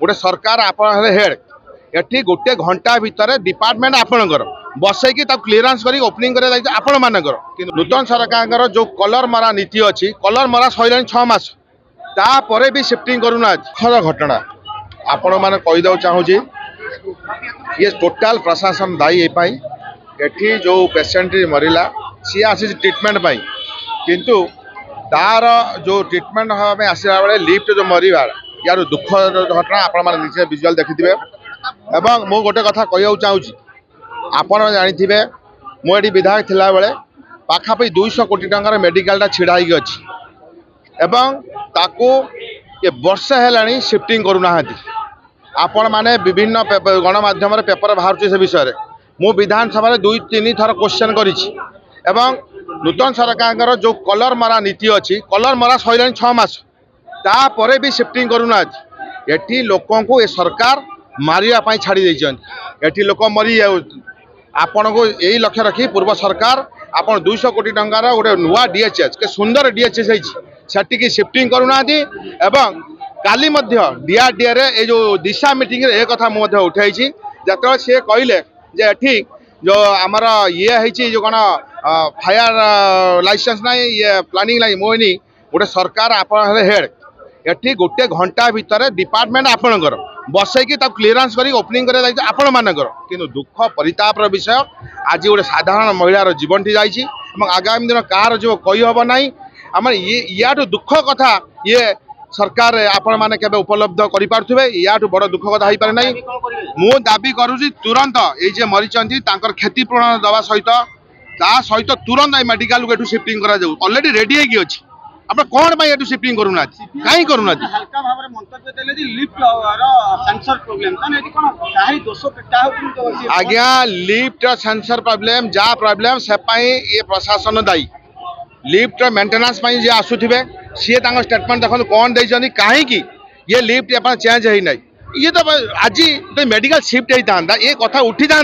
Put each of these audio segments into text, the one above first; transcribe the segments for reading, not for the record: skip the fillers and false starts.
गोटे सरकार आप हेड एटी गोटे घंटा भितर डिपार्टमेंट आपणकर बसैकी क्लीयरेंस कर ओपनिंग कर आपण मानकर नूतन सरकार जो कलर मरा नीति अच्छी कलर मरा सर 6 मास तापर भी शिफ्टिंग करूना खर घटना आपण मैंने कहीदे चाहूँगी ये टोटाल प्रशासन दायी एठी जो पेसेंट मरला सी आसी ट्रिटमेंट किंतु तार जो ट्रिटमेंट में आसला बेले लिफ्ट जो मरवार यार दुख घटना आपण निजे विजुअल देखिथे एवं मु गोटे कथा कह चाहूँगी आपण जानी मुझे विधायक थिला बेले पाखापाखि 200 कोटी टंकार मेडिकल छिड़ा अच्छी एवं ताकू ये वर्ष है शिफ्टिंग करूना आपण माने विभिन्न गणमाध्यम पेपर बाहर से विषय मु विधानसभा 2-3 थर क्वेश्चन करी नूतन सरकार जो कलर मरा नीति अच्छी कलर मरा सर 6 मास तापर भी शिफ्टिंग करूना एटी लोकों को ये सरकार मारिया छाड़ी एटी लोक मरी आपण को यही लक्ष्य रखी पूर्व सरकार आपण 200 कोटी टंकार गोटे नुआ डीएचएच के सुंदर डीएचएच है शिफ्टिंग करूना एवं काली डीआरडीए रे जो दिशा मीटिंग रे एक कथा मुझे उठाई जो सी कहले जे एठी जो आमर ये है जो कौन फायर लाइसेंस ना ये प्लानिंग लाई मोहनी गोटे सरकार आप हेड एठी गोटे घंटा भितर डिपार्टमेंट आपणकर बसैकी क्लीयरेंस कर ओपनिंग कर आपण मानकर किंतु दुख परितापर विषय आज गोटे साधारण महिलार जीवन टी जाइए आगामी दिन कार जो कही हम ना आम या दुख कथा ये सरकार आपण मैंने केबे उपलब्ध करि पारथुबे याठू बड़ दुख कथा पारे ना मु दाबी करुँगी तुरंत ये मरीचंती तांकर क्षतिपूरण दवा सहित तुरंत मेडिकल को शिफ्टिंग करा जाऊ ऑलरेडी रेडी है अच्छी आप कौन पाई शिफ्टिंग करूना कहीं करूना हल्का भाव में मंतव्य देले जी लिफ्ट रो सेंसर प्रॉब्लम तने कोन काहे दोष पेटा हो आज्ञा लिफ्ट सेंसर प्रॉब्लम जा प्रॉब्लम से पाई ये प्रशासन दायी लिफ्ट मेंटेनेंस पाई जे आसुथिबे सी स्टेटमेंट देखो कौन देइछनी काहे कि ये लिफ्ट अपन चेंज है ना ये तो आज तो मेडिकल शिफ्ट होता ये कथा उठी था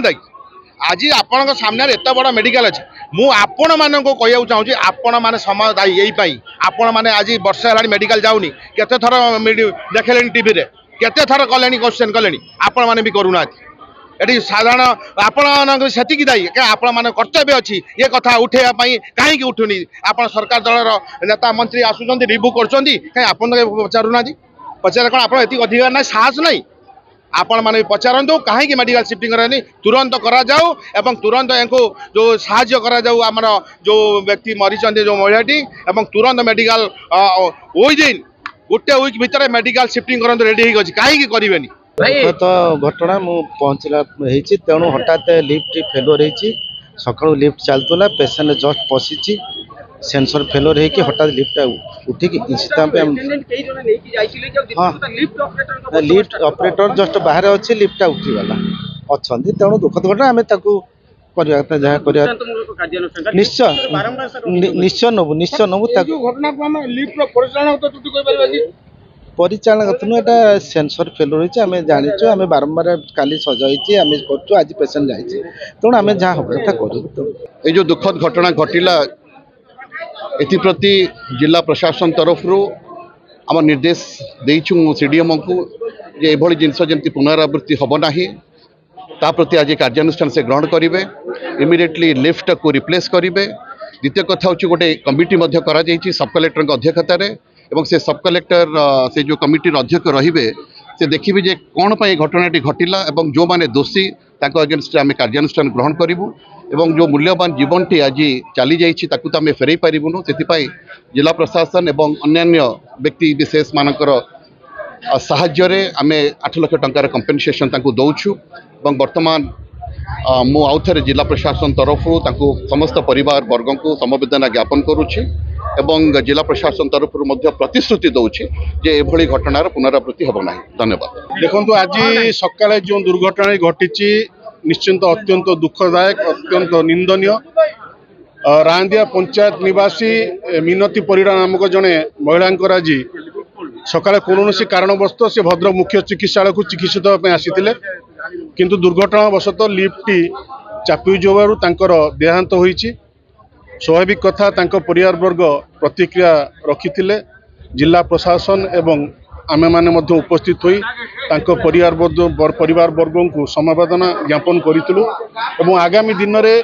आज आपण सामने एत बड़ा मेडिकल अच्छे मुझे मान कहूँ चाहूँगी आपण मैंने समय दायी यही आपण मैंने आज वर्ष है मेडिकल जाऊनी केते थर देखले टीवी रे केते थर कले क्वेश्चन कले आपण मैंने भी करूना ये साधारण आपण से दायी आपण मान कर्तव्य अच्छी ये कथा उठेवाई कहीं उठुनी आप सरकार दलर नेता मंत्री आसुँच रिव्यू कर पचारूना पचारे कौन आप अधिकार ना साहस ना आपण मैंने पचारतु कहीं मेडिकल शिफ्टिंग करानी तुरंत करा जाऊ एवं तुरंत इनको जो साहाय्य करा जाऊ आमर जो व्यक्ति मरीचंती जो महिलाटी एवं तुरंत मेडिकल विदिन गोटे वीक भितर मेडिकल शिफ्टिंग करते रेडी हो कहीं करेनि तो घटना मु पहुँचला तेणु हठात लिफ्ट फेलोर हो सका लिफ्ट चलूला पेसेंट जस्ट पशिची सेंसर फेलोर हो हठात लिफ्ट उठिकी हाँ लिफ्ट ऑपरेटर जस्ट बाहर अच्छे लिफ्ट उठीगला अच्छा तेणु दुखद घटना आम निश्चय नबू परिचालन कथा सेंसर फेलोर होती आम जाचु आम बारंबार काली सजाई आम कर आज पेसेंट जाइए तेणु आम जहाँ हम करूँ ये जो दुखद घटना घटला एप्रति जिला प्रशासन तरफ आम निर्देश देचु सीडीएम को ये जिनस जमी पुनरावृत्ति हम ना ता प्रति आज कार्यानुष्ठान से ग्रहण करेंगे इमिडिएटली लिफ्ट को रिप्लेस करेंगे द्वितीय कथा हूँ गोटे कमिटी करा सब कलेक्टर अध्यक्षतार एवं से सब कलेक्टर से जो कमिटी अध्यक्ष रे से देखिए जे कौन पर घटनाटी घटला और जो मैंने दोषी अगेन्स्ट आम कार्यानुष्ठान ग्रहण करूँ एवं जो मूल्यवान जीवनटी आज चली जाइए तो आम फेरई पारूँ से जिला प्रशासन एवं अन्य व्यक्ति विशेष मानकर साहाय्य आम 8 लाख टंकार कंपेनसेशन दौचु बर्तमान मु आउ थे जिला प्रशासन तरफ समस्त परिवार वर्ग को समवेदना ज्ञापन करुच्ची एवं जिला प्रशासन तरफ प्रतिश्रुति दौची जे एभली घटनार पुनरावृत्ति हम ना। धन्यवाद। देखो आज सकाଳେ जो दुर्घटना घटी निश्चिंत अत्यंत दुखदायक अत्यंत निंदनीय रांदिया पंचायत निवासी मिनती परिड़ा नामक जड़े महिला आज सकाଳେ कौन कारणवश से भद्रक मुख्य चिकित्सालय को चिकित्सित आसी किंतु दुर्घटनावशतः लिफ्टटी चापी जबार देहांत होईची स्वाभाविक कथा परिवार वर्ग प्रतिक्रिया रखी जिला प्रशासन एवं आमे माने मध्य उपस्थित होई तांको परिवार वर्गों को समवेदना ज्ञापन करितलु एवं आगामी दिन रे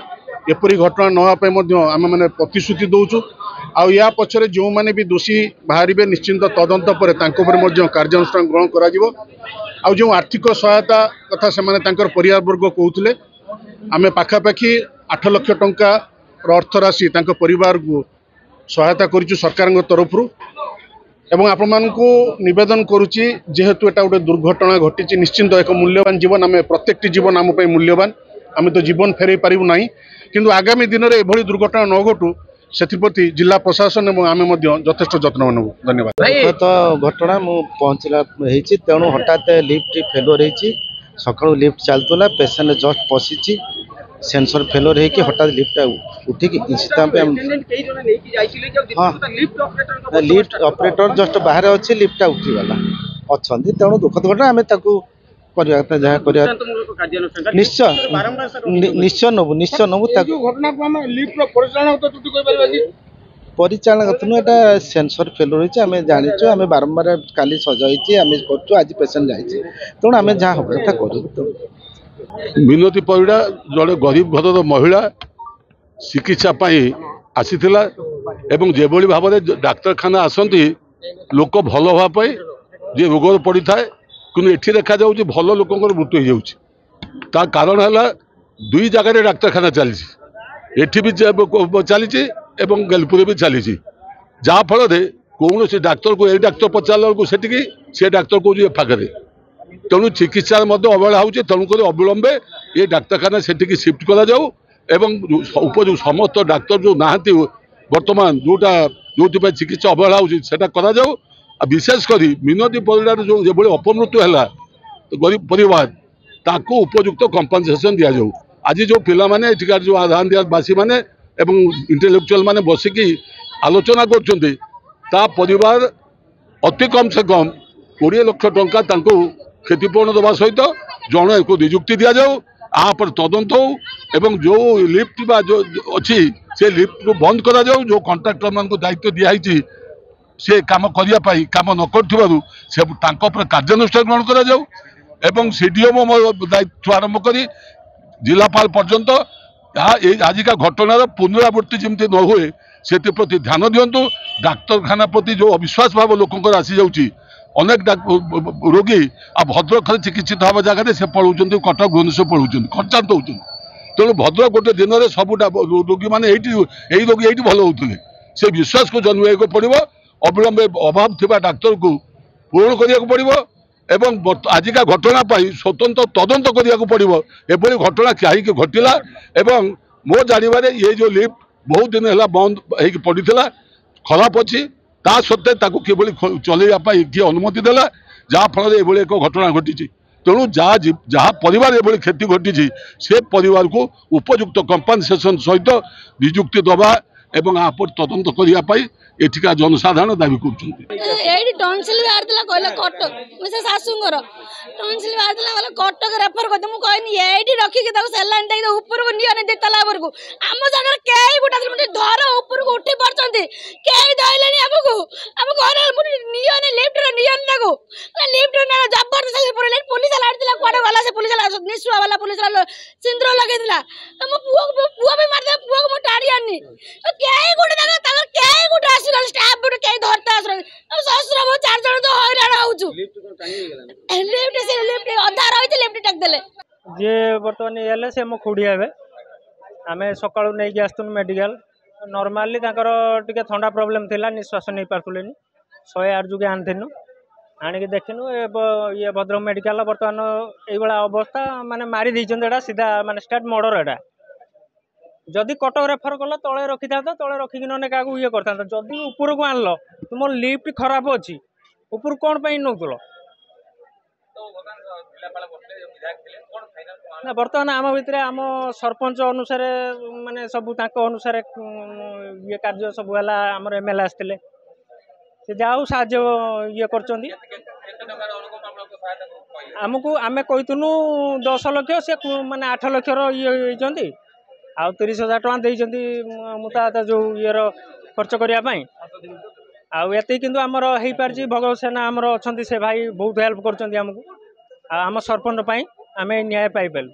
एपरी घटना न होआ पे मध्य आमे माने प्रतिश्रुति दउचु आ या पछरे जो माने भी दोषी बाहरिबे निश्चिंत तदंत पर तांको पर मध्य कार्यानुष्ठान ग्रहण करा जिवो आ जो आर्थिक सहायता कथा से माने तांकर परिवार वर्ग कहउतले आमे पाखापाखी 8 लाख टंका अर्थ राशि तांको परिवार को सहायता करिछु सरकार तरफ एवं आपण को निवेदन करुच्ची जेहेतु एटा गोटे दुर्घटना घटी निश्चिंत एक मूल्यवान जीवन आम प्रत्येक जीवन आम मूल्यवान आम तो जीवन फेरई पारू ना किंतु आगामी दिन में एभली दुर्घटना न घटू से जिला प्रशासन एवं आम यथेष्ट जत्न नेबू धन्यवाद। तो घटना मु पहुँचला तेणु हठात लिफ्ट फेलोर होती सका लिफ्ट चलूला पेसेंट जस्ट पशिची सेंसर फेलोर होगी हठात लिफ्ट उठिकी लिफ्ट ऑपरेटर जस्ट बाहर अच्छे लिफ्ट उठीगला अच्छा तेणु दुखद घटना आम निश्चय नबू परिचालन कथन एटा सेंसर फेलोर होती आम जाचु आम बारंबार काली सजाई आम कर आज पेसेंट जाइए तेणु आम जहाँ हम करूँ। मिनती परिड़ा जड़े गरीब घर महिला चिकित्सा आसी एवं जेभली भाव में डाक्तरखाना आसती लोक भल हाँपाई जे रोग पड़ी था कि ये देखा जाऊँ भल लोक मृत्यु हो जाता कारण है दुई जगह डाक्तरखाना चली भी चली गेलपुर भी चली जहाँफल कौन से डाक्तर को यही डाक्तर पचारा से डाक्तर कौन पाखे तेणु चिकित्सा अवहेला हो तेणुक अविलंबे ये डाक्तरखाना से शिफ्ट करा जाऊ एवं उपଯୁକ୍ତ समस्त डाक्तर जो नहांती बर्तमान जोटा जो चिकित्सा अवहेला होता करा जाऊ विशेषकर मिनती परिवार जो जो अपमृत्यु है गरीब परिवार ताको उपयुक्त कंपनसेशन दि जाऊ आज जो पिला माने जो आधारवासी माने एवं इंटेलेक्चुअल माने बसिकी आलोचना कर परिवार अति कम से कम 20 लाख टंका क्षतिपूरण देवा सहित जड़े को निजुक्ति दि जाऊ पर तदंत हो एवं जो लिफ्ट बा जो अच्छी से लिफ्ट को बंद करा जाऊ जो कॉन्ट्रैक्टर मान को दायित्व दिखाई से काम करने काम न कर कार्यानुष्ठान ग्रहण करा जाऊ एवं सीडीएम दायित्व आरंभ कर जिलापाल पर्यंत आजिका घटनार पुनरावृत्ति जमी न हुए से प्रति ध्यान दिंतु डाक्तरखाना प्रति जो अविश्वास भाव लोक आसी जाऊँगी अनेक रोगी आ भद्रक चिकित्सित हवा जगह से पलाऊँ कटक भुवनेश्वर पलाऊँ खर्चांत होती तेणु भद्रक गोटे दिन में सब रोगी मैंने यही रोगी ये भल होते से विश्वास को जन्म पड़ो अविलंबे अभाव थिबा डाक्तर को पूरण करने पड़ो एवं आजिका घटना स्वतंत्र तदंत करने पड़ो एभली घटना कहीं घटला एवं मो जानवर ये जो लिफ्ट बहुत दिन है बंद हो पड़ा खराब अच्छी ता सत्वे किभली चलैवाई किए अनुमति देला जहाँफल ये एक घटना घटी तेणु जहाँ परिवार ये क्षति घटी से परिवार को उपयुक्त कंपनसेशन सहित निजुक्ति दबा एवं आप तदंत करने एठिका जनसाधारण दाबी कर टॉन्सिल बाहर कहला कटक से शाशुर टॉन्सिल बाहर कटक रेफर कर कहनी ये रखिक सेलाइन दे ऊपर को नियो नहीं तला ऊपर को आम जगह कई गोटा धर ऊपर को उठी पार्टी कई दहले आमको आम घर नियो लिफ्ट नियो लिफ्ट जबरदस्त पड़े पुलिस लाइट कड़े गला से पुलिस निशुआ वाला पुलिस सिंदूर लगे पुआ भी मारदे पुआ को टाड़ी आनी कई गोटे कई गोटे आस स्टाफ गोटे कई धरता ससुर मो 4 जन तो हैरान होउछु लिफ्ट अधा रही लिफ्ट टेक देले जे बर्तमान एले से मो खुड़ी हेबे आमे सकाळु नै के आस्तु मेडिकल नॉर्मली ताकर टिके ठंडा प्रॉब्लम थिला निश्वास नै पारतुलेनी 108 जुगे आनथिनु आनी के देखिनु ये भद्रक मेडिकल बर्तमान एई बळा अवस्था माने मारी दैचन एटा सीधा माने स्टेट मर्डर एटा जदि कटक रेफर कल तले रखी था तले रखिक ना क्या ये करता जदि ऊपर को आनल तुम लिफ्ट खराब अच्छी ऊपर कौन पर नौल ना बर्तमान आम भितर आम सरपंच अनुसार माने सब अनुसार ये कार्य सब है आम एमएलए आसते से जाऊ साहाଯ୍य ये कर आमको आम कहतुनु 10 लाख से माने 8 लाख ये आ 30,000 टका देइचंती मुता जो ये खर्च करने आउ एति किंतु आमर हो पारछि भगवत सेना आमर अछंती से भाई बहुत हेल्प करछंती हमकु आम सरपंच पई आमे न्याय पाई पेलु।